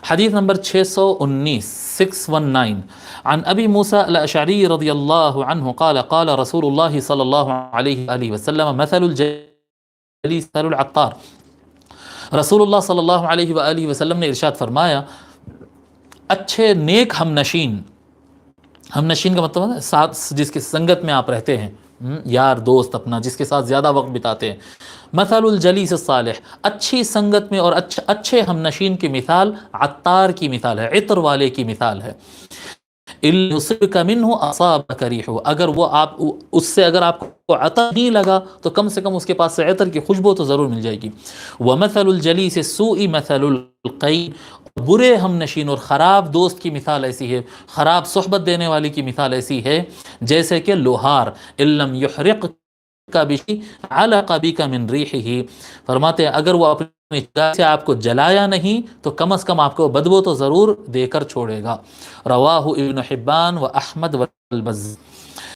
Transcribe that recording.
حدیث نمبر 619 عن ابی موسیٰ الاشعری رضی اللہ عنہ قال قال رسول اللہ صلی اللہ علیہ وآلہ وسلم مثل الجلیس مثل العطار. رسول اللہ صلی اللہ علیہ وآلہ وسلم نے ارشاد فرمایا اچھے نیک ہم نشین کا مطلب ہے ساتھ جس کی سنگت میں آپ رہتے ہیں، یار دوست اپنا جس کے ساتھ زیادہ وقت بتاتے ہیں. مثل الجلیس الصالح، اچھی سنگت میں اور اچھے ہم نشین کی مثال عطار کی مثال ہے، عطر والے کی مثال ہے. يصبك منه اصابك ريحه، اگر وہ اس سے اگر آپ کو عطر نہیں لگا تو کم سے کم اس کے پاس سے عطر کی خوشبو تو ضرور مل جائے گی. ومثل الجلیس السوء مثل القین، برے ہم نشین اور خراب دوست کی مثال ایسی ہے، خراب صحبت دینے والی کی مثال ایسی ہے جیسے کہ لوہار ان لم يحرقك به علق بك من ريحه، فرماتے ہیں اگر وہ اپنی چراغ سے آپ کو جلایا نہیں تو کم از کم آپ کو بدبو تو ضرور دے کر چھوڑے گا. رواہ ابن حبان و احمد والبزار.